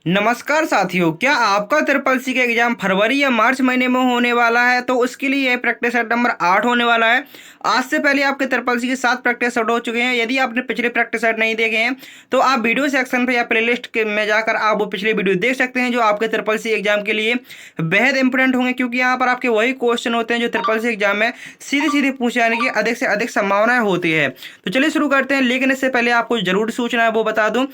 नमस्कार साथियों, क्या आपका ट्रिपल सी का एग्जाम फरवरी या मार्च महीने में होने वाला है? तो उसके लिए यह प्रैक्टिस सेट नंबर 8 होने वाला है। आज से पहले आपके ट्रिपल सी के 7 प्रैक्टिस सेट हो चुके हैं। यदि आपने पिछले प्रैक्टिस सेट नहीं देखे हैं तो आप वीडियो सेक्शन पे या प्लेलिस्ट के में जाकर आप वो पिछले वीडियो देख सकते हैं, जो आपके ट्रिपल सी एग्जाम के लिए बेहद इंपॉर्टेंट होंगे, क्योंकि यहाँ पर आपके वही क्वेश्चन होते हैं जो ट्रिपल सी एग्जाम में सीधे सीधे पूछे जाने की अधिक से अधिक संभावनाएं होती है। तो चलिए शुरू करते हैं, लेकिन इससे पहले आपको जरूर सूचना है वो बता दूं।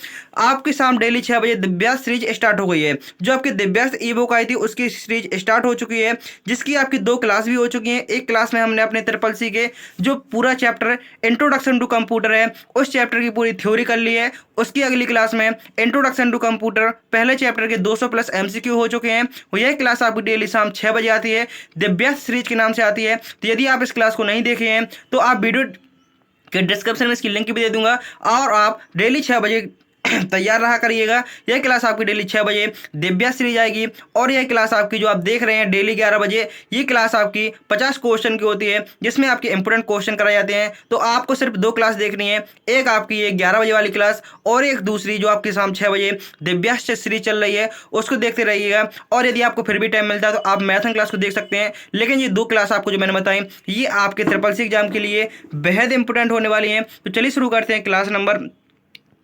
आपकी शाम डेली 6 बजे दिव्यास सीरीज स्टार्ट हो गई है। जो आपकी दिव्यास ई बुक आई थी उसकी सीरीज स्टार्ट हो चुकी है, जिसकी आपकी 2 क्लास भी हो चुकी हैं। एक क्लास में हमने अपने ट्रिपल सी के जो पूरा चैप्टर इंट्रोडक्शन टू कंप्यूटर है उस चैप्टर की पूरी थ्योरी कर ली है। उसकी अगली क्लास में इंट्रोडक्शन टू कंप्यूटर पहले चैप्टर के 200 प्लस एमसीक्यू हो चुके हैं। यह क्लास आपकी डेली शाम 6 बजे आती है, दिव्यास सीरीज के नाम से आती है। तो यदि आप इस क्लास को नहीं देखे हैं तो आप वीडियो के डिस्क्रिप्शन में इसकी लिंक भी दे दूंगा, और आप डेली 6 बजे तैयार रहा करिएगा। यह क्लास आपकी डेली 6 बजे दिव्या सीरीज आएगी, और यह क्लास आपकी जो आप देख रहे हैं डेली 11 बजे, ये क्लास आपकी 50 क्वेश्चन की होती है, जिसमें आपके इंपोर्टेंट क्वेश्चन कराए जाते हैं। तो आपको सिर्फ 2 क्लास देखनी है, एक आपकी ये 11 बजे वाली क्लास और एक दूसरी जो आपकी शाम 6 बजे दिव्या सीरीज चल रही है उसको देखते रहिएगा। और यदि आपको फिर भी टाइम मिलता है तो आप मैथन क्लास को देख सकते हैं, लेकिन ये 2 क्लास आपको जो मैंने बताई ये आपके ट्रिपल सी एग्जाम के लिए बेहद इंपॉर्टेंट होने वाली हैं। तो चलिए शुरू करते हैं क्लास नंबर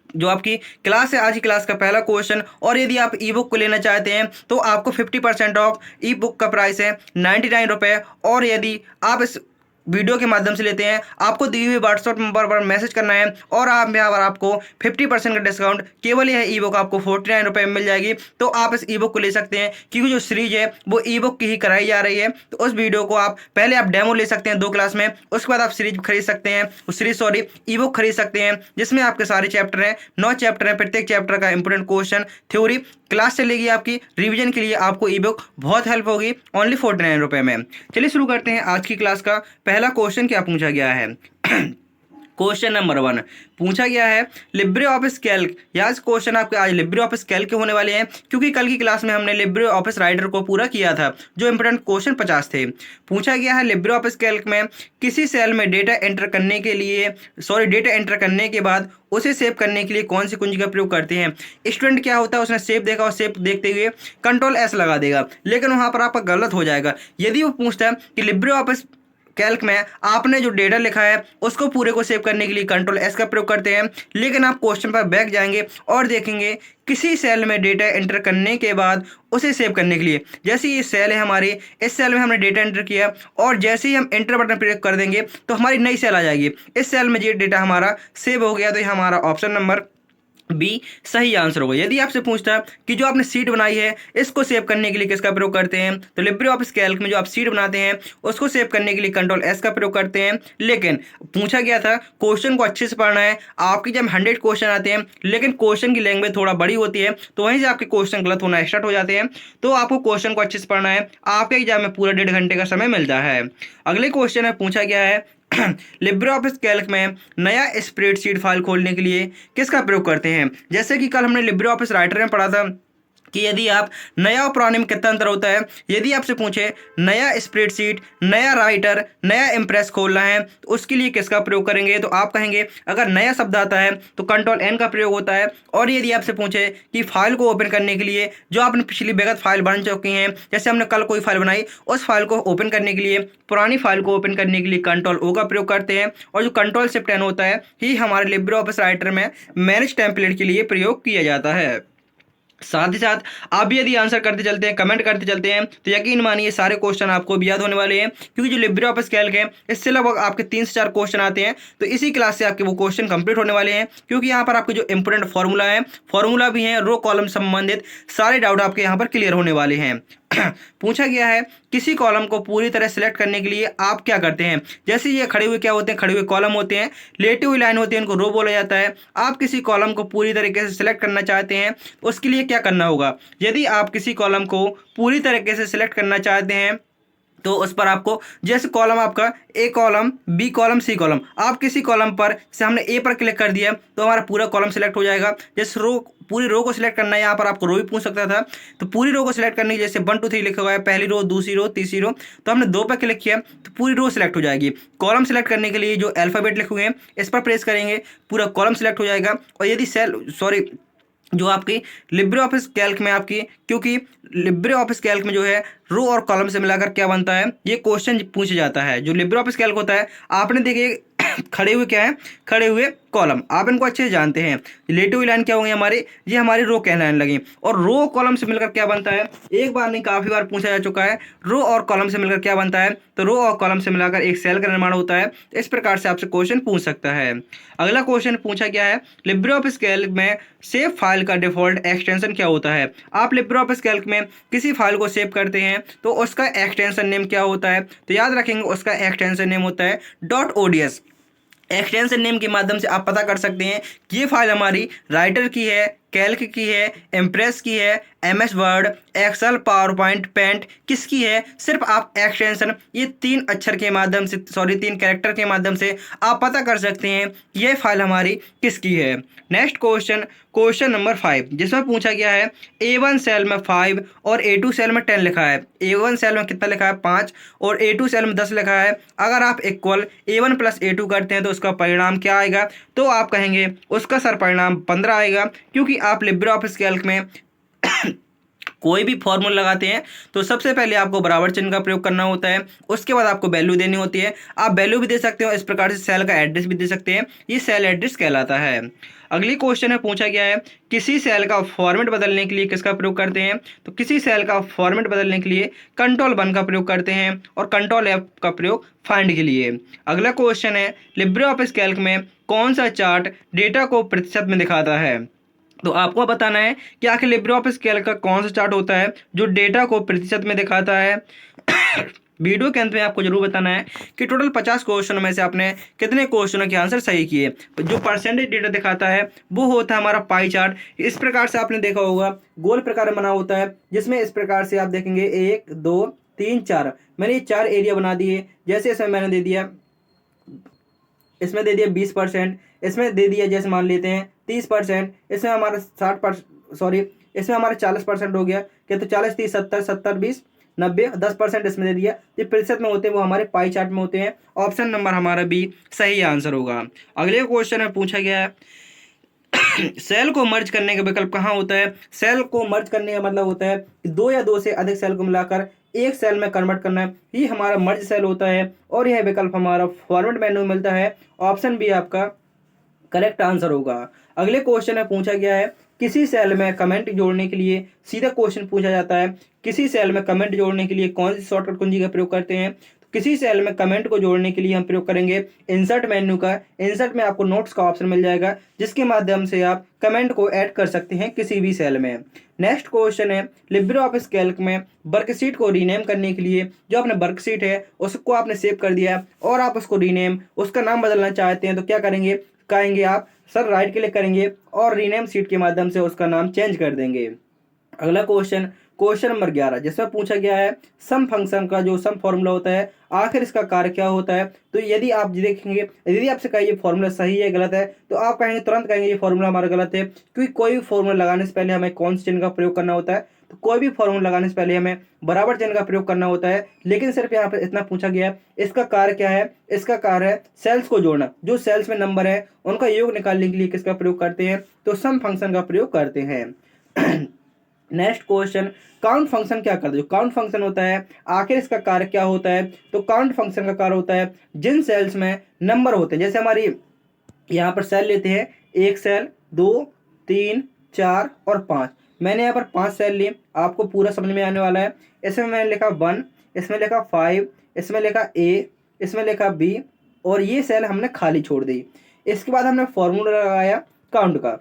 जो आपकी क्लास है। आज की क्लास का पहला क्वेश्चन, और यदि आप ई बुक को लेना चाहते हैं तो आपको 50% ऑफ ई बुक का प्राइस है 99 रुपये। और यदि आप इस वीडियो के माध्यम से लेते हैं आपको दी हुई व्हाट्सएप नंबर पर मैसेज करना है, और आप यहाँ पर आपको 50% का डिस्काउंट केवल यह ई बुक आपको 49 रुपये में मिल जाएगी। तो आप इस ई बुक को ले सकते हैं, क्योंकि जो सीरीज है वो ई बुक की ही कराई जा रही है। तो उस वीडियो को आप पहले आप डेमो ले सकते हैं 2 क्लास में, उसके बाद आप सीरीज खरीद सकते हैं, ई बुक खरीद सकते हैं, जिसमें आपके सारे चैप्टर हैं, 9 चैप्टर हैं। प्रत्येक चैप्टर का इंपोर्टेंट क्वेश्चन थ्योरी क्लास चलेगी आपकी। रिवीजन के लिए आपको ई बुक बहुत हेल्प होगी ओनली 49 रुपये में। चलिए शुरू करते हैं आज की क्लास का पहला क्वेश्चन। क्या पूछा गया है? क्वेश्चन नंबर 1 पूछा गया है लिब्रे ऑफिस कैल्क। यार क्वेश्चन आपके आज लिब्रे ऑफिस कैल्क के होने वाले हैं, क्योंकि कल की क्लास में हमने लिब्रे ऑफिस राइटर को पूरा किया था, जो इंपोर्टेंट क्वेश्चन 50 थे। पूछा गया है लिब्रे ऑफिस कैल्क में किसी सेल में डेटा एंटर करने के लिए डेटा एंटर करने के बाद उसे सेव करने के लिए कौन सी कुंजी का प्रयोग करते हैं। स्टूडेंट क्या होता है, उसने सेव देखा और सेव देखते हुए कंट्रोल एस लगा देगा, लेकिन वहां पर आपका गलत हो जाएगा। यदि वो पूछता है कि लिब्रे ऑफिस कैल्क में आपने जो डेटा लिखा है उसको पूरे को सेव करने के लिए कंट्रोल एस का प्रयोग करते हैं, लेकिन आप क्वेश्चन पर बैक जाएंगे और देखेंगे किसी सेल में डेटा एंटर करने के बाद उसे सेव करने के लिए। जैसे ये सेल है हमारी, इस सेल में हमने डेटा एंटर किया और जैसे ही हम एंटर बटन प्रयोग कर देंगे तो हमारी नई सेल आ जाएगी। इस सेल में ये डेटा हमारा सेव हो गया, तो ये हमारा ऑप्शन नंबर बी सही आंसर होगा। यदि आपसे पूछता है कि जो आपने सीट बनाई है इसको सेव करने के लिए किसका प्रयोग करते हैं, तो लिब्रे ऑफिस कैल्क में जो आप सीट बनाते हैं उसको सेव करने के लिए कंट्रोल एस का प्रयोग करते हैं। लेकिन पूछा गया था क्वेश्चन को अच्छे से पढ़ना है। आपकी जब 100 क्वेश्चन आते हैं लेकिन क्वेश्चन की लैंग्वेज थोड़ा बड़ी होती है, तो वहीं से आपके क्वेश्चन गलत होना स्टार्ट हो जाते हैं। तो आपको क्वेश्चन को अच्छे से पढ़ना है, आपके एग्जाम में पूरा 1.5 घंटे का समय मिलता है। अगले क्वेश्चन में पूछा गया है लिब्रे ऑफिस कैल्क में नया स्प्रेडशीट फाइल खोलने के लिए किसका प्रयोग करते हैं। जैसे कि कल हमने लिब्रे ऑफिस राइटर में पढ़ा था कि यदि आप नया और पुराने में कितना अंतर होता है। यदि आपसे पूछे नया स्प्रेडशीट, नया राइटर, नया इम्प्रेस खोलना है तो उसके लिए किसका प्रयोग करेंगे, तो आप कहेंगे अगर नया शब्द आता है तो कंट्रोल एन का प्रयोग होता है। और यदि आपसे पूछे कि फाइल को ओपन करने के लिए जो आपने पिछली विगत फाइल बन चुकी हैं, जैसे हमने कल कोई फाइल बनाई, उस फाइल को ओपन करने के लिए, पुरानी फाइल को ओपन करने के लिए कंट्रोल ओ का प्रयोग करते हैं। और जो कंट्रोल शिफ्ट एन होता है ही हमारे लिब्रे ऑफिस राइटर में मैनेज टेम्पलेट के लिए प्रयोग किया जाता है। साथ ही साथ आप भी यदि आंसर करते चलते हैं, कमेंट करते चलते हैं, तो यकीन मानिए सारे क्वेश्चन आपको भी याद होने वाले हैं, क्योंकि जो लिब्रे ऑफिस कैल्क है इससे लगभग आपके 3 से 4 क्वेश्चन आते हैं। तो इसी क्लास से आपके वो क्वेश्चन कंप्लीट होने वाले हैं, क्योंकि यहाँ पर आपके जो इंपोर्टेंट फॉर्मूला भी हैं, रो कॉलम संबंधित सारे डाउट आपके यहाँ पर क्लियर होने वाले हैं। पूछा गया है किसी कॉलम को पूरी तरह सिलेक्ट करने के लिए आप क्या करते हैं। जैसे ये खड़े हुए क्या होते हैं, खड़े हुए कॉलम होते हैं, लेटी हुई लाइन होती है, इनको रो बोला जाता है। आप किसी कॉलम को पूरी तरीके से सिलेक्ट करना चाहते हैं तो उसके लिए क्या करना होगा। यदि आप किसी कॉलम को पूरी तरीके से सिलेक्ट करना चाहते हैं तो उस पर आपको, जैसे कॉलम आपका A column, B column, C column, आप किसी कॉलम पर से हमने ए पर क्लिक कर दिया तो हमारा पूरा कॉलम सिलेक्ट हो जाएगा। जैसे रो, पूरी रो को सिलेक्ट करना है, यहाँ पर आपको रो भी पूछ सकता था, तो पूरी रो को सिलेक्ट करने की जैसे 1 2 3 लिखा हुआ है, पहली रो, दूसरी रो, तीसरी रो, तो हमने 2 पर क्लिक किया तो पूरी रो सिलेक्ट हो जाएगी। कॉलम सिलेक्ट करने के लिए जो अल्फाबेट लिखे हुए हैं इस पर प्रेस करेंगे, पूरा कॉलम सिलेक्ट हो जाएगा। और यदि जो आपकी लिब्रे ऑफिस कैल्क में आपकी, क्योंकि लिब्रे ऑफिस कैल्क में जो है रो और कॉलम से मिलाकर क्या बनता है, ये क्वेश्चन पूछा जाता है। जो लिब्रे ऑफिस कैल्क होता है, आपने देखिए खड़े हुए क्या है, खड़े हुए कॉलम, आप इनको अच्छे से जानते हैं। लेटे हुई लाइन क्या होंगी हमारी, ये हमारी रो कहलाने लगी। और रो कॉलम से मिलकर क्या बनता है, एक बार नहीं काफी बार पूछा जा चुका है, रो और कॉलम से मिलकर क्या बनता है, तो रो और कॉलम से मिलाकर एक सेल का निर्माण होता है। इस प्रकार से आपसे क्वेश्चन पूछ सकता है। अगला क्वेश्चन पूछा गया है, लिब्रे ऑफिस कैल्क में सेव फाइल का डिफॉल्ट एक्सटेंशन क्या होता है। आप लिब्रे ऑफिस कैल्क में किसी फाइल को सेव करते हैं तो उसका एक्सटेंशन नेम क्या होता है, तो याद रखेंगे उसका एक्सटेंशन नेम होता है .ods। एक्सटेंशन नेम के माध्यम से आप पता कर सकते हैं कि ये फाइल हमारी राइटर की है, कैल्क की है, इम्प्रेस की है, MS Word, Excel, PowerPoint, Paint किसकी है। सिर्फ आप एक्सटेंशन, ये 3 अक्षर के माध्यम से, सॉरी 3 कैरेक्टर के माध्यम से आप पता कर सकते हैं कि ये फाइल हमारी किसकी है। नेक्स्ट क्वेश्चन, क्वेश्चन नंबर 5, जिसमें पूछा गया है A1 सेल में 5 और A2 सेल में 10 लिखा है। A1 सेल में कितना लिखा है 5 और A2 सेल में 10 लिखा है। अगर आप इक्वल A1 प्लस A2 करते हैं तो उसका परिणाम क्या आएगा, तो आप कहेंगे उसका सर परिणाम 15 आएगा। क्योंकि आप लिब्रे ऑफिस कैल्क में कोई भी फॉर्मूला लगाते हैं तो सबसे पहले आपको बराबर चिन्ह का प्रयोग करना होता है, उसके बाद आपको वैल्यू देनी होती है। आप वैल्यू भी दे सकते हो, इस प्रकार से सेल का एड्रेस भी दे सकते हैं, ये सेल एड्रेस कहलाता है। अगली क्वेश्चन है, पूछा गया है किसी सेल का फॉर्मेट बदलने के लिए किसका प्रयोग करते हैं, तो किसी सेल का फॉर्मेट बदलने के लिए Ctrl+1 का प्रयोग करते हैं और Ctrl+F का प्रयोग फाइंड के लिए। अगला क्वेश्चन है, लिब्रे ऑफिस कैल्क में कौन सा चार्ट डेटा को प्रतिशत में दिखाता है, तो आपको बताना है कि आखिर लिब्रे ऑफिस कैल्क का कौन सा चार्ट होता है जो डेटा को प्रतिशत में दिखाता है। वीडियो के अंत में आपको जरूर बताना है कि टोटल 50 क्वेश्चनों में से आपने कितने क्वेश्चनों के आंसर सही किए। जो परसेंटेज डेटा दिखाता है वो होता है हमारा पाई चार्ट। इस प्रकार से आपने देखा होगा, गोल प्रकार में बना होता है, जिसमें इस प्रकार से आप देखेंगे 1 2 3 4, मैंने ये 4 एरिया बना दिए। जैसे इसमें मैंने दे दिया, इसमें दे दिया 20%, इसमें दे दिया जैसे मान लेते हैं 30%, इसमें हमारा 60%, सॉरी इसमें हमारा 40% हो गया क्या, तो 40 30 70 70 20 90, 10% इसमें दे दिया। जो प्रतिशत में होते हैं वो हमारे पाई चार्ट में होते हैं। ऑप्शन नंबर हमारा बी सही आंसर होगा। अगले क्वेश्चन में पूछा गया है सेल को मर्ज करने का विकल्प कहाँ होता है। सेल को मर्ज करने का मतलब होता है कि 2 या 2 से अधिक सेल को मिलाकर एक सेल में कन्वर्ट करना है, ये हमारा मर्ज सेल होता है। और यह विकल्प हमारा फॉर्मेट मेन्यू में मिलता है। ऑप्शन बी आपका करेक्ट आंसर होगा। अगले क्वेश्चन में पूछा गया है किसी सेल में कमेंट जोड़ने के लिए, सीधा क्वेश्चन पूछा जाता है किसी सेल में कमेंट जोड़ने के लिए कौन सी शॉर्टकट कुंजी का प्रयोग करते हैं। तो किसी सेल में कमेंट को जोड़ने के लिए हम प्रयोग करेंगे इंसर्ट मेन्यू का। इंसर्ट में आपको नोट्स का ऑप्शन मिल जाएगा, जिसके माध्यम से आप कमेंट को ऐड कर सकते हैं किसी भी सेल में। नेक्स्ट क्वेश्चन है, लिब्रे ऑफिस कैल्क में वर्कशीट को रीनेम करने के लिए, जो अपने वर्कशीट है उसको आपने सेव कर दिया और आप उसको रीनेम, उसका नाम बदलना चाहते हैं, तो क्या करेंगे, कहेंगे आप सर राइट क्लिक करेंगे और रीनेम शीट के माध्यम से उसका नाम चेंज कर देंगे। अगला क्वेश्चन, क्वेश्चन नंबर 11, जिसमें पूछा गया है सम फंक्शन का जो सम फॉर्मूला होता है आखिर इसका कार्य क्या होता है। तो यदि आप देखेंगे, यदि आपसे कहे ये फॉर्मूला सही है गलत है, तो आप कहेंगे, तुरंत कहेंगे ये फॉर्मूला हमारा गलत है, क्योंकि कोई भी फॉर्मूला लगाने से पहले हमें कौन से चिन्ह का प्रयोग करना होता है, तो कोई भी फॉर्मूला लगाने से पहले हमें बराबर चिन्ह का प्रयोग करना होता है। लेकिन सिर्फ यहाँ पर इतना पूछा गया है, इसका कार्य क्या है, इसका कार्य है सेल्स को जोड़ना। जो सेल्स में नंबर है उनका योग निकालने के लिए किसका प्रयोग करते हैं, तो सम फंक्शन का प्रयोग करते हैं। नेक्स्ट क्वेश्चन, काउंट फंक्शन क्या करता है। जो काउंट फंक्शन होता है आखिर इसका कार्य क्या होता है, तो काउंट फंक्शन का कार्य होता है जिन सेल्स में नंबर होते हैं, जैसे हमारी यहाँ पर सेल लेते हैं, 1 सेल 2 3 4 और 5, मैंने यहाँ पर 5 सेल लिए, आपको पूरा समझ में आने वाला है। इसमें मैंने लिखा 1, इसमें लिखा 5, इसमें लिखा A, इसमें लिखा B, और ये सेल हमने खाली छोड़ दी। इसके बाद हमने फॉर्मूला लगाया काउंट का,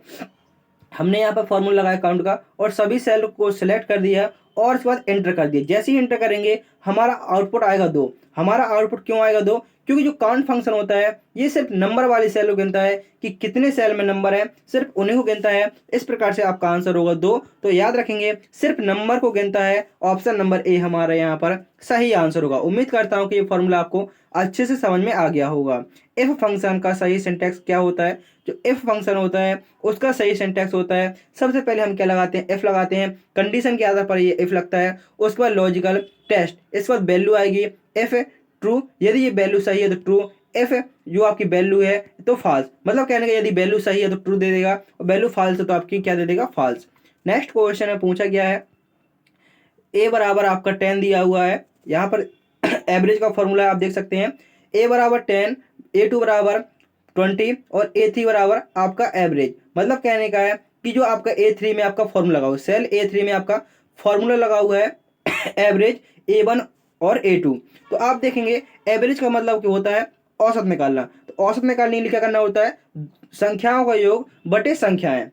हमने यहाँ पर फॉर्मूला लगाया काउंट का और सभी सेल को सिलेक्ट कर दिया और उसके बाद एंटर कर दिया। जैसे ही एंटर करेंगे हमारा आउटपुट आएगा 2। हमारा आउटपुट क्यों आएगा 2, क्योंकि जो काउंट फंक्शन होता है ये सिर्फ नंबर वाली सेल को गिनता है कि कितने सेल में नंबर है, सिर्फ उन्हीं को गिनता है। इस प्रकार से आपका आंसर होगा 2। तो याद रखेंगे सिर्फ नंबर को गिनता है। ऑप्शन नंबर ए हमारा यहाँ पर सही आंसर होगा। उम्मीद करता हूँ कि ये फॉर्मूला आपको अच्छे से समझ में आ गया होगा। इफ फंक्शन का सही सिंटैक्स क्या होता है, जो इफ फंक्शन होता है उसका सही सिंटैक्स होता है, सबसे पहले हम क्या लगाते हैं, इफ लगाते हैं, कंडीशन के आधार पर ये इफ लगता है, उसके बाद लॉजिकल टेस्ट, इसके बाद वैल्यू आएगी इफ ट्रू, यदि ये वैल्यू सही है तो ट्रू, इफ जो आपकी वैल्यू है तो फॉल्स, मतलब कहने का यदि वैल्यू सही है तो ट्रू दे देगा और वैल्यू फॉल्स है तो आपकी क्या दे देगा, फॉल्स। नेक्स्ट क्वेश्चन में पूछा गया है ए बराबर आपका 10 दिया हुआ है, यहाँ पर एवरेज का फॉर्मूला आप देख सकते हैं, ए बराबर 10, A2 बराबर 20 और A3 बराबर आपका एवरेज। मतलब कहने का है कि जो आपका A3 में आपका फॉर्मूला लगा हुआ है, सेल A3 में आपका फॉर्मूला लगा हुआ है एवरेज A1 और A2। तो आप देखेंगे एवरेज का मतलब क्या होता है, औसत निकालना। तो औसत निकालने के लिए क्या करना होता है, संख्याओं का योग बटे संख्याएं,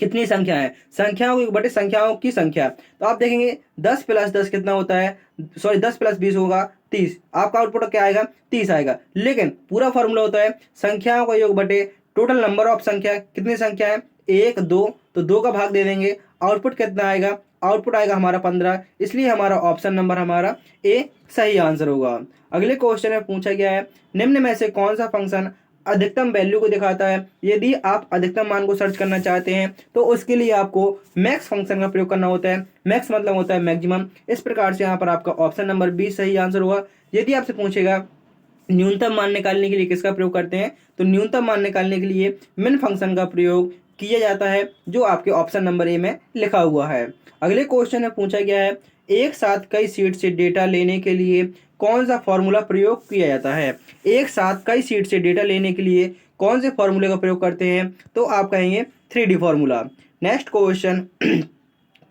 कितनी संख्या है, संख्याओं की बटे संख्याओं की संख्या। तो आप देखेंगे 10 प्लस 10 कितना होता है, सॉरी 10 प्लस 20 होगा 30, आपका आउटपुट क्या आएगा, 30 आएगा। लेकिन पूरा फॉर्मूला होता है संख्याओं का योग बटे टोटल नंबर ऑफ संख्या, कितनी संख्या है 1 2, तो 2 का भाग दे देंगे, आउटपुट कितना आएगा, आउटपुट आएगा हमारा 15। इसलिए हमारा ऑप्शन नंबर हमारा ए सही आंसर होगा। अगले क्वेश्चन में पूछा गया है निम्न में से कौन सा फंक्शन अधिकतम वैल्यू को दिखाता है। यदि आप अधिकतम मान को सर्च करना चाहते हैं तो उसके लिए आपको मैक्स फंक्शन का प्रयोग करना होता है। मैक्स मतलब होता है मैक्सिमम। इस प्रकार से यहाँ पर आपका ऑप्शन नंबर बी सही आंसर होगा। यदि आपसे पूछेगा न्यूनतम मान निकालने के लिए किसका प्रयोग करते हैं, तो न्यूनतम मान निकालने के लिए मिन फंक्शन का प्रयोग किया जाता है, जो आपके ऑप्शन नंबर ए में लिखा हुआ है। अगले क्वेश्चन में पूछा गया है एक साथ कई सीट से डेटा लेने के लिए कौन सा फॉर्मूला प्रयोग किया जाता है। एक साथ कई सीट से डेटा लेने के लिए कौन से फॉर्मूले का प्रयोग करते हैं, तो आप कहेंगे 3D formula. Next question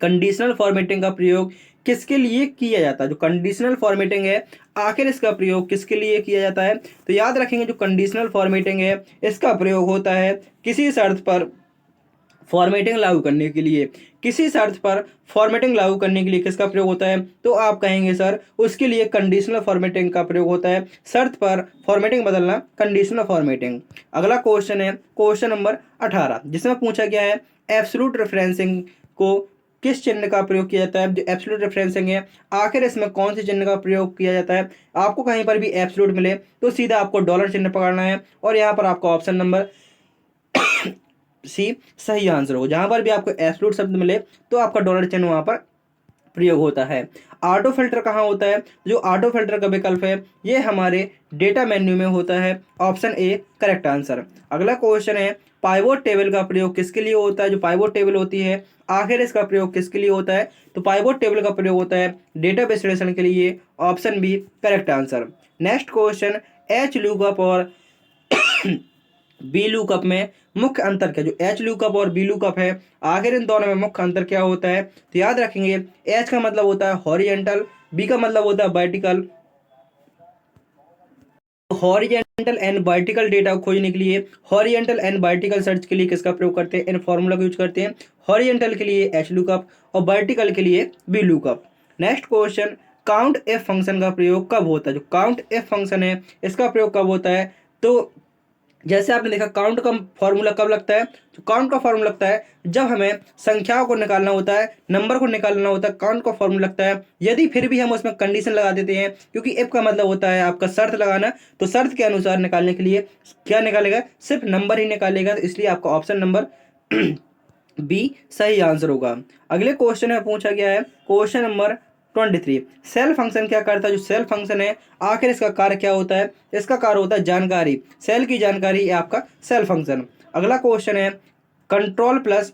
conditional formatting का प्रयोग किसके लिए किया जाता है। जो कंडीशनल फॉर्मेटिंग है आखिर इसका प्रयोग किसके लिए किया जाता है, तो याद रखेंगे जो कंडीशनल फॉर्मेटिंग है इसका प्रयोग होता है किसी शर्त पर फॉर्मेटिंग लागू करने के लिए। किसी शर्त पर फॉर्मेटिंग लागू करने के लिए किसका प्रयोग होता है, तो आप कहेंगे सर उसके लिए कंडीशनल फॉर्मेटिंग का प्रयोग होता है। शर्त पर फॉर्मेटिंग बदलना कंडीशनल फॉर्मेटिंग। अगला क्वेश्चन है क्वेश्चन नंबर 18, जिसमें पूछा गया है एब्सोल्यूट रेफरेंसिंग को किस चिन्ह का प्रयोग किया जाता है। जो एब्सोल्यूट रेफरेंसिंग है आखिर इसमें कौन से चिन्ह का प्रयोग किया जाता है। आपको कहीं पर भी एब्सोल्यूट मिले तो सीधा आपको डॉलर चिन्ह पकड़ना है और यहाँ पर आपका ऑप्शन नंबर सी सही आंसर हो। जहां पर भी आपको एब्सोल्यूट शब्द मिले तो आपका डॉलर चिन्ह वहां पर प्रयोग होता है। ऑटो फिल्टर कहाँ होता है, जो ऑटो फिल्टर का विकल्प है ये हमारे डेटा मेन्यू में होता है। Option A correct answer. अगला क्वेश्चन है पाइवोट टेबल का प्रयोग किसके लिए होता है। जो पाइवोट टेबल होती है आखिर इसका प्रयोग किसके लिए होता है, तो पाइवोट टेबल का प्रयोग होता है डेटा विश्लेषण के लिए। Option B correct answer. Next question H lookup और बी लुकअप में मुख्य अंतर क्या। जो एच लुकअप और बी लुकअप है आखिर इन दोनों में मुख्य अंतर क्या होता है, तो याद रखेंगे एच का मतलब होता है हॉरिजेंटल, बी का मतलब होता है vertical. Horizontal and vertical data को खोजने के लिए हॉरिजेंटल एंड वर्टिकल सर्च के लिए किसका प्रयोग करते हैं, इन फॉर्मूला को यूज करते हैं। हॉरिजेंटल के लिए एच लुकअप और वर्टिकल के लिए B lookup. Next question count F function का प्रयोग कब होता है। जो काउंट एफ फंक्शन है इसका प्रयोग कब होता है, तो जैसे आपने देखा काउंट का फॉर्मूला कब लगता है, तो काउंट का फॉर्मूला लगता है जब हमें संख्याओं को निकालना होता है, नंबर को निकालना होता है, काउंट का फॉर्मूला लगता है। यदि फिर भी हम उसमें कंडीशन लगा देते हैं, क्योंकि इफ का मतलब होता है आपका शर्त लगाना, तो शर्त के अनुसार निकालने के लिए क्या निकालेगा, सिर्फ नंबर ही निकालेगा। तो इसलिए आपका ऑप्शन नंबर बी सही आंसर होगा। अगले क्वेश्चन में पूछा गया है क्वेश्चन नंबर 23 सेल फंक्शन क्या करता है। जो सेल फंक्शन है आखिर इसका कार्य क्या होता है, इसका कार्य होता है जानकारी, सेल की जानकारी आपका सेल फंक्शन। अगला क्वेश्चन है कंट्रोल प्लस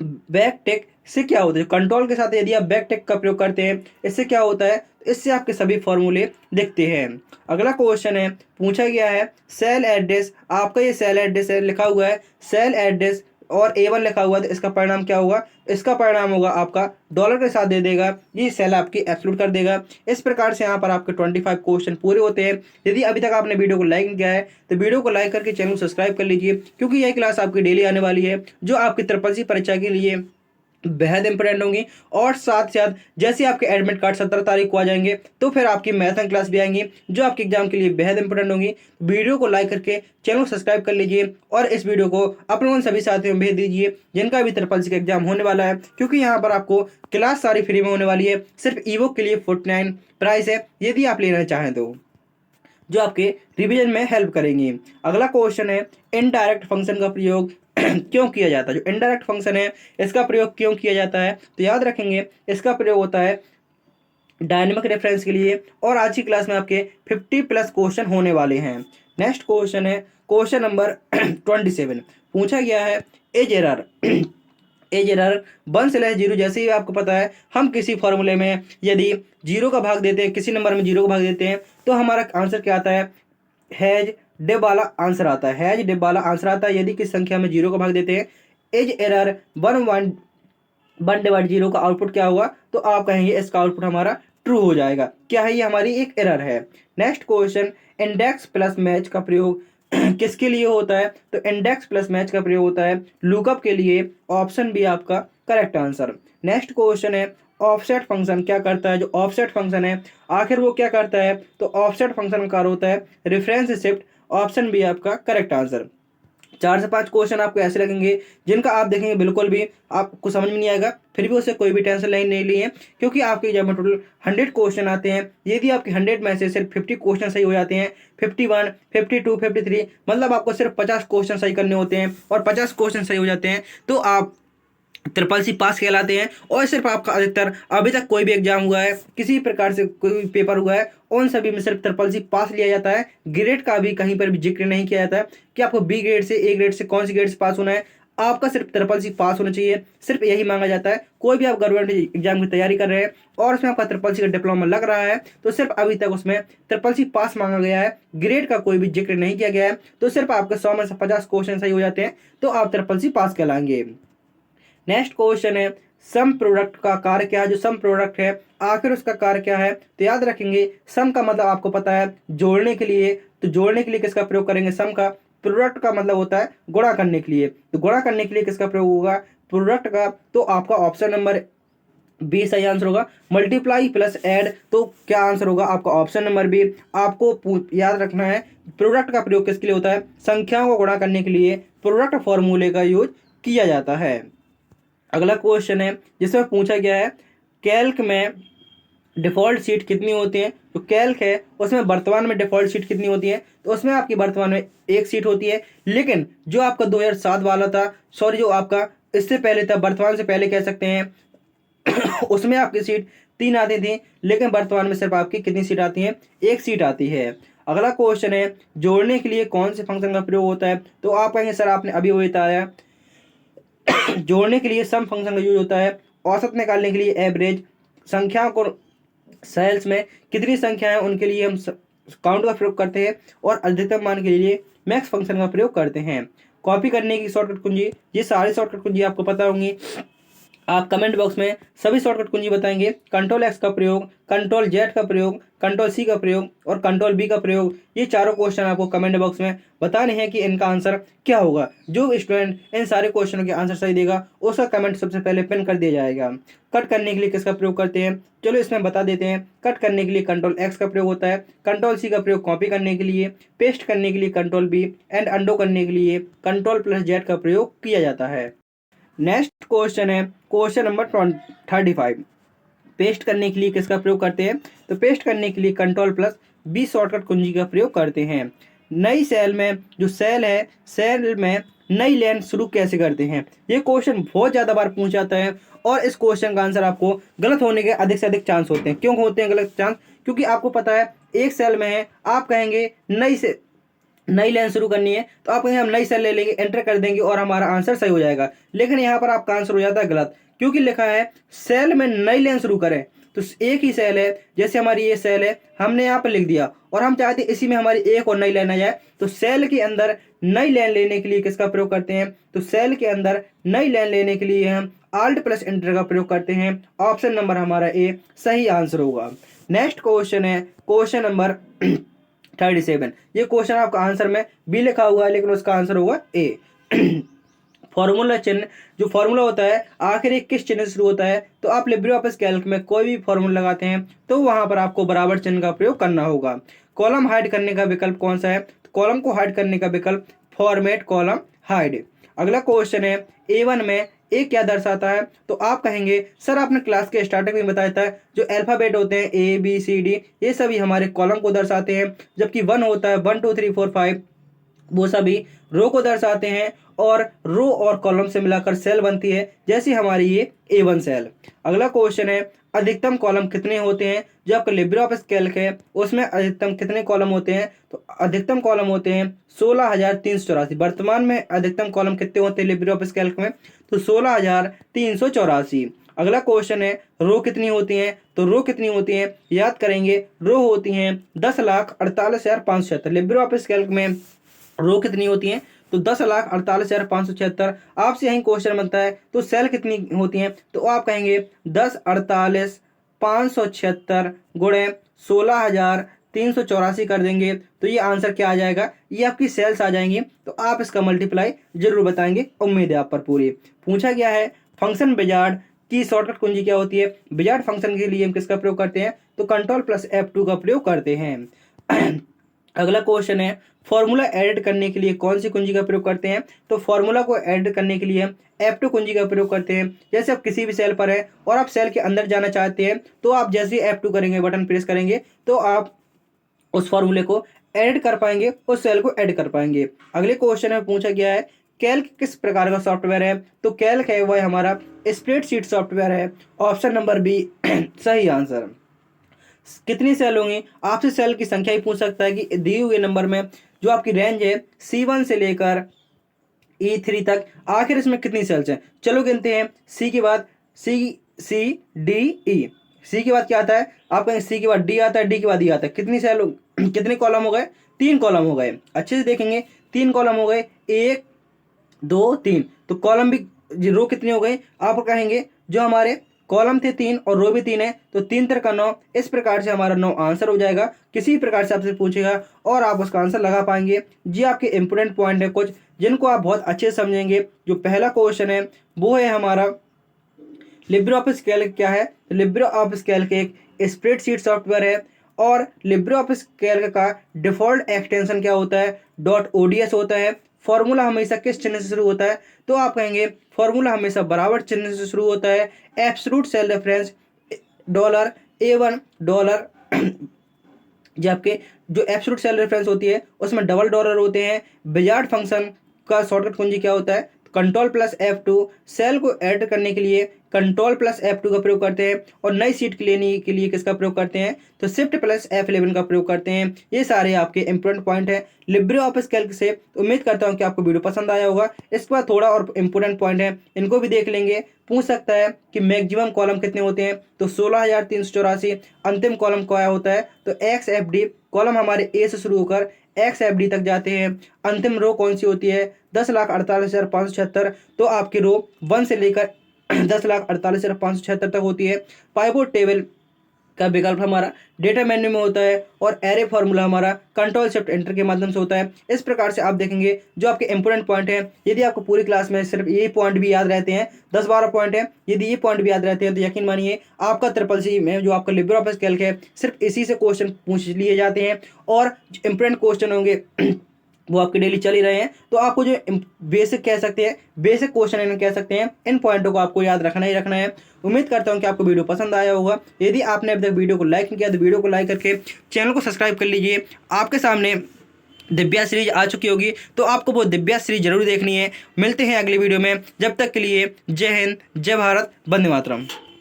बैक टिक से क्या होता है। कंट्रोल के साथ यदि आप बैक टिक का प्रयोग करते हैं इससे क्या होता है, इससे आपके सभी फॉर्मूले दिखते हैं। अगला क्वेश्चन है पूछा गया है सेल एड्रेस, आपका ये सेल एड्रेस है लिखा हुआ है सेल एड्रेस और A1 लिखा हुआ है, तो इसका परिणाम क्या होगा, इसका परिणाम होगा आपका डॉलर के साथ दे देगा, ये सेल आपकी एब्सोल्यूट कर देगा। इस प्रकार से यहाँ पर आपके 25 क्वेश्चन पूरे होते हैं। यदि अभी तक आपने वीडियो को लाइक नहीं किया है तो वीडियो को लाइक करके चैनल को सब्सक्राइब कर लीजिए, क्योंकि यह क्लास आपकी डेली आने वाली है जो आपकी त्रिपल परीक्षा के लिए बेहद इंपॉर्टेंट होंगी। और साथ साथ जैसे आपके एडमिट कार्ड 17 तारीख को आ जाएंगे तो फिर आपकी मैथन क्लास भी आएंगी जो आपके एग्जाम के लिए बेहद इंपॉर्टेंट होंगी। वीडियो को लाइक करके चैनल को सब्सक्राइब कर लीजिए और इस वीडियो को अपने उन सभी साथियों में भेज दीजिए जिनका भी ट्रिपल सी का एग्जाम होने वाला है, क्योंकि यहाँ पर आपको क्लास सारी फ्री में होने वाली है। सिर्फ ईबुक के लिए 49 प्राइस है यदि आप लेना चाहें तो, जो आपके रिवीजन में हेल्प करेंगी। अगला क्वेश्चन है इनडायरेक्ट फंक्शन का प्रयोग क्यों किया जाता है। जो इनडायरेक्ट फंक्शन है इसका प्रयोग क्यों किया जाता है, तो याद रखेंगे इसका प्रयोग होता है डायनेमिक रेफरेंस के लिए। और आज की क्लास में आपके 50+ क्वेश्चन होने वाले हैं। नेक्स्ट क्वेश्चन है क्वेश्चन नंबर 27। पूछा गया है एज एरर एज एरर 1/0। जैसे ही आपको पता है हम किसी फॉर्मूले में यदि जीरो का भाग देते हैं, किसी नंबर में जीरो का भाग देते हैं, तो हमारा आंसर क्या आता है, हैज डिव वाला आंसर आता है। हैज डिव वाला आंसर आता है यदि किस संख्या में जीरो का भाग देते हैं। एज एरर 1/0 का आउटपुट क्या होगा, तो आप कहेंगे इसका आउटपुट हमारा ट्रू हो जाएगा। क्या है, ये हमारी एक एरर है। Next question, index plus match का प्रयोग किसके लिए होता है, तो इंडेक्स प्लस मैच का प्रयोग होता है लुकअप के लिए। ऑप्शन बी आपका करेक्ट आंसर। नेक्स्ट क्वेश्चन है ऑफसेट फंक्शन क्या करता है। जो ऑफसेट फंक्शन है आखिर वो क्या करता है, तो ऑफसेट फंक्शन का कार्य होता है रेफरेंस शिफ्ट। ऑप्शन बी आपका करेक्ट आंसर। 4 से 5 क्वेश्चन आपको ऐसे लगेंगे जिनका आप देखेंगे बिल्कुल भी आपको समझ में नहीं आएगा, फिर भी उससे कोई भी टेंशन नहीं ली है, क्योंकि आपके एग्जाम में टोटल 100 क्वेश्चन आते हैं। यदि आपके 100 में से सिर्फ 50 क्वेश्चन सही हो जाते हैं, 51, 52, 53, मतलब आपको सिर्फ 50 क्वेश्चन सही करने होते हैं, और 50 क्वेश्चन सही हो जाते हैं तो आप ट्रिपल पास कहलाते हैं। और सिर्फ आपका अधिकतर अभी तक कोई भी एग्जाम हुआ है, किसी प्रकार से कोई भी पेपर हुआ है, उन सभी में सिर्फ ट्रिपल पास लिया जाता है। ग्रेड का भी कहीं पर भी जिक्र नहीं किया जाता है कि आपको बी ग्रेड से, ए ग्रेड से, कौन सी ग्रेड से पास होना है। आपका सिर्फ ट्रिपल पास होना चाहिए, सिर्फ यही मांगा जाता है। कोई भी आप गवर्नमेंट एग्जाम की तैयारी कर रहे हैं और उसमें आपका ट्रिपल का डिप्लोमा लग रहा है, तो सिर्फ अभी तक उसमें ट्रिपल पास मांगा गया है, ग्रेड का कोई भी जिक्र नहीं किया गया है। तो सिर्फ आपके 100 में से 50 क्वेश्चन सही हो जाते हैं तो आप ट्रिपल पास कहलाएंगे। नेक्स्ट क्वेश्चन है सम प्रोडक्ट का कार्य क्या है। जो सम प्रोडक्ट है आखिर उसका कार्य क्या है, तो याद रखेंगे सम का मतलब आपको पता है जोड़ने के लिए। तो जोड़ने के लिए किसका प्रयोग करेंगे, सम का। प्रोडक्ट का मतलब होता है गुणा करने के लिए, तो गुणा करने के लिए किसका प्रयोग होगा, प्रोडक्ट का। तो आपका ऑप्शन नंबर बी सही आंसर होगा। मल्टीप्लाई प्लस ऐड, तो क्या आंसर होगा आपका ऑप्शन नंबर बी। आपको याद रखना है प्रोडक्ट का प्रयोग किसके लिए होता है, संख्याओं को गुणा करने के लिए प्रोडक्ट फॉर्मूले का यूज किया जाता है। अगला क्वेश्चन है जिसमें पूछा गया है कैल्क में डिफ़ॉल्ट सीट कितनी होती है। तो कैल्क है उसमें वर्तमान में डिफ़ॉल्ट सीट कितनी होती है, तो उसमें आपकी वर्तमान में एक सीट होती है। लेकिन जो आपका 2007 वाला था, सॉरी जो आपका इससे पहले था, वर्तमान से पहले कह सकते हैं उसमें आपकी सीट 3 आती थी, लेकिन वर्तमान में सिर्फ आपकी कितनी सीट आती है, एक सीट आती है। अगला क्वेश्चन है जोड़ने के लिए कौन से फंक्शन का प्रयोग होता है। तो आप कहेंगे सर आपने अभी वो बताया जोड़ने के लिए सम फंक्शन का यूज होता है। औसत निकालने के लिए एवरेज, संख्याओं को सेल्स में कितनी संख्या है उनके लिए हम काउंट का प्रयोग करते हैं, और अधिकतम मान के लिए मैक्स फंक्शन का प्रयोग करते हैं। कॉपी करने की शॉर्टकट कुंजी, ये सारी शॉर्टकट कुंजी आपको पता होंगी। आप कमेंट बॉक्स में सभी शॉर्टकट कुंजी बताएंगे। कंट्रोल एक्स का प्रयोग, कंट्रोल जेड का प्रयोग, कंट्रोल सी का प्रयोग और कंट्रोल बी का प्रयोग, ये चारों क्वेश्चन आपको कमेंट बॉक्स में बताने हैं कि इनका आंसर क्या होगा। जो स्टूडेंट इन सारे क्वेश्चनों के आंसर सही देगा उसका कमेंट सबसे पहले पिन कर दिया जाएगा। कट करने के लिए किसका प्रयोग करते हैं, चलो इसमें बता देते हैं। कट करने के लिए कंट्रोल एक्स का प्रयोग होता है, कंट्रोल सी का प्रयोग कॉपी करने के लिए, पेस्ट करने के लिए कंट्रोल बी एंड अंडो करने के लिए कंट्रोल प्लस जेड का प्रयोग किया जाता है। नेक्स्ट क्वेश्चन है क्वेश्चन नंबर 35। पेस्ट करने के लिए किसका प्रयोग करते हैं, तो पेस्ट करने के लिए कंट्रोल प्लस बी शॉर्टकट कुंजी का प्रयोग करते हैं। नई सेल में जो सेल है, सेल में नई लाइन शुरू कैसे करते हैं। ये क्वेश्चन बहुत ज़्यादा बार पूछा जाता है और इस क्वेश्चन का आंसर आपको गलत होने के अधिक से अधिक चांस होते हैं। क्यों होते हैं गलत चांस, क्योंकि आपको पता है एक सेल में है, आप कहेंगे नई लाइन शुरू करनी है, तो आप कहेंगे हम नई सेल ले लेंगे, एंटर कर देंगे और हमारा आंसर सही हो जाएगा। लेकिन यहाँ पर आपका आंसर हो जाता है गलत, क्योंकि लिखा है सेल में नई लाइन शुरू करें। तो एक ही सेल है, जैसे हमारी ये सेल है, हमने यहाँ पर लिख दिया और हम चाहते हैं इसी में हमारी एक और नई लाइन आ जाए। तो सेल के अंदर नई लाइन लेने के लिए किसका प्रयोग करते हैं, तो सेल के अंदर नई लाइन लेने के लिए हम आल्ट प्लस एंटर का प्रयोग करते हैं। ऑप्शन नंबर हमारा ए सही आंसर होगा। नेक्स्ट क्वेश्चन है क्वेश्चन नंबर 37। ये क्वेश्चन आपका आंसर में बी लिखा हुआ है, लेकिन उसका आंसर होगा ए। फॉर्मूला चिन्ह, जो फॉर्मूला होता है आखिर एक किस चिन्ह से शुरू होता है, तो आप लिब्रे ऑफिस कैल्क में कोई भी फॉर्मूला लगाते हैं तो वहां पर आपको बराबर चिन्ह का प्रयोग करना होगा। कॉलम हाइड करने का विकल्प कौन सा है, तो कॉलम को हाइड करने का विकल्प फॉर्मेट कॉलम हाइड। अगला क्वेश्चन है A1 में ए क्या दर्शाता है, तो आप कहेंगे सर आपने क्लास के स्टार्टिंग में बताया था जो अल्फाबेट होते हैं A B C D ये सभी हमारे कॉलम को दर्शाते हैं, जबकि 1 होता है 1 2 3 4 5 वो सभी रो को दर्शाते हैं, और रो और कॉलम से मिलाकर सेल बनती है, जैसी हमारी ये A1 सेल। अगला क्वेश्चन है अधिकतम कॉलम कितने होते हैं। जो आपका लिब्रे ऑफिस कैल्क है उसमें अधिकतम कितने कॉलम होते हैं, तो अधिकतम कॉलम होते हैं 16,384। वर्तमान में अधिकतम कॉलम कितने होते हैं लिब्रे ऑफिस कैल्क में, तो 16,384। अगला क्वेश्चन है रो कितनी होती हैं, तो रो कितनी होती हैं याद करेंगे, रो होती हैं 10,48,576। लिब्रे ऑफिस कैल्क में रो कितनी होती हैं, तो 10,48,576। आपसे यही क्वेश्चन बनता है तो सेल कितनी होती हैं, तो आप कहेंगे 10,48,576 गुणे 16,384 कर देंगे, तो ये आंसर क्या आ जाएगा, ये आपकी सेल्स आ जाएंगी। तो आप इसका मल्टीप्लाई जरूर बताएंगे, उम्मीद है आप पर पूरी। पूछा गया है फंक्शन विजार्ड की शॉर्टकट कुंजी क्या होती है। विजार्ड फंक्शन के लिए हम किसका प्रयोग करते हैं, तो कंट्रोल प्लस F2 का प्रयोग करते हैं। अगला क्वेश्चन है फॉर्मूला एडिट करने के लिए कौन सी कुंजी का प्रयोग करते हैं, तो फॉर्मूला को एडिट करने के लिए F2 कुंजी का प्रयोग करते हैं। जैसे आप किसी भी सेल पर है और आप सेल के अंदर जाना चाहते हैं, तो आप जैसे ही F2 करेंगे, बटन प्रेस करेंगे, तो आप उस फॉर्मूले को एडिट कर पाएंगे, उस सेल को एडिट कर पाएंगे। अगले क्वेश्चन में पूछा गया है कैल्क किस प्रकार का सॉफ्टवेयर है, तो कैल्क है वह हमारा स्प्रेडशीट सॉफ्टवेयर है। ऑप्शन नंबर बी सही आंसर। कितनी सेल होंगी, आपसे सेल की संख्या ही पूछ सकता है कि दिए हुए नंबर में जो आपकी रेंज है C1 से लेकर E3 तक, आखिर इसमें कितनी सेल्स हैं। चलो गिनते हैं। सी के बाद C सी के बाद क्या आता है, आप कहेंगे सी के बाद डी आता है, डी के बाद ई आता है। कितनी सेल कितने कॉलम हो गए, 3 कॉलम हो गए। अच्छे से देखेंगे 3 कॉलम हो गए, 1 2 3। तो कॉलम भी रो कितनी हो गई, आप कहेंगे जो हमारे कॉलम थे 3 और रो भी 3 है, तो 3 3 का 9। इस प्रकार से हमारा 9 आंसर हो जाएगा। किसी प्रकार से आपसे पूछेगा और आप उसका आंसर लगा पाएंगे। जी आपके इंपोर्टेंट पॉइंट है कुछ जिनको आप बहुत अच्छे से समझेंगे। जो पहला क्वेश्चन है वो है हमारा लिब्रे ऑफिस कैल्क क्या है, तो लिब्रे ऑफिस कैल्क एक स्प्रेडशीट सॉफ्टवेयर है और लिब्रे ऑफिस कैल्क का डिफॉल्ट एक्सटेंशन क्या होता है, .ods होता है। फॉर्मूला हमेशा किस चिन्ह से शुरू होता है, तो आप कहेंगे फॉर्मूला हमेशा बराबर चिन्ह से शुरू होता है। एब्सोल्यूट सेल रेफरेंस $A1 जो आपके जो एब्सोल्यूट सेल रेफरेंस होती है उसमें डबल डॉलर होते हैं। विजार्ड फंक्शन का शॉर्टकट कुंजी क्या होता है, कंट्रोल प्लस F2। सेल को ऐड करने के लिए कंट्रोल प्लस F2 का प्रयोग करते हैं और नई सीट लेने के लिए किसका प्रयोग करते हैं, तो शिफ्ट प्लस F11 का प्रयोग करते हैं। ये सारे आपके इंपोर्टेंट पॉइंट हैं लिब्रे ऑफिस कैल्क से। उम्मीद करता हूं कि आपको वीडियो पसंद आया होगा। इसके बाद थोड़ा और इंपोर्टेंट पॉइंट है, इनको भी देख लेंगे। पूछ सकता है कि मैक्सिमम कॉलम कितने होते हैं, तो 16,384। अंतिम कॉलम क्या होता है, तो XFD। कॉलम हमारे A से शुरू होकर XFD तक जाते हैं। अंतिम रो कौन सी होती है, 10,48,576। तो आपकी रो 1 से लेकर 10,48,576 तक होती है। पाइवोट टेबल का विकल्प हमारा डेटा मेन्यू में होता है और एरे फार्मूला हमारा कंट्रोल शिफ्ट एंटर के माध्यम से होता है। इस प्रकार से आप देखेंगे जो आपके इंपोर्टेंट पॉइंट हैं। यदि आपको पूरी क्लास में सिर्फ ये पॉइंट भी याद रहते हैं, 10-12 पॉइंट है, यदि ये पॉइंट भी याद रहते हैं, तो यकीन मानिए आपका CCC में जो आपका लिब्रे ऑफिस कैल्क है सिर्फ इसी से क्वेश्चन पूछ लिए जाते हैं और इंपोर्टेंट क्वेश्चन होंगे वो आपके डेली चल ही रहे हैं। तो आपको जो बेसिक कह सकते हैं, बेसिक क्वेश्चन इन्हें कह सकते हैं, इन पॉइंटों को आपको याद रखना ही रखना है। उम्मीद करता हूं कि आपको वीडियो पसंद आया होगा। यदि आपने अभी तक वीडियो को लाइक नहीं किया तो वीडियो को लाइक करके चैनल को सब्सक्राइब कर लीजिए। आपके सामने दिव्या सीरीज आ चुकी होगी, तो आपको वो दिव्या सीरीज जरूर देखनी है। मिलते हैं अगली वीडियो में, जब तक के लिए जय हिंद, जय भारत, वंदे मातरम।